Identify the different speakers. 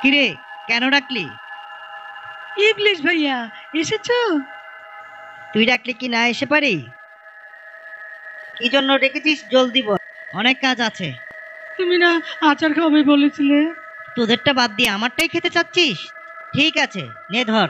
Speaker 1: কিরে, কেন ডাকলি?
Speaker 2: ইবলিশ ভাইয়া, এসেছো?
Speaker 1: তুই ডাকলি কি না এসে পারি? কি জন্য ডেকেছিস জলদি বল, অনেক কাজ আছে।
Speaker 2: তুমি না আচার খাবে বলেছিলে?
Speaker 1: তোদেরটা বাদ দিয়ে আমারটাই খেতে চাচ্ছিস? ঠিক আছে, নে ধর।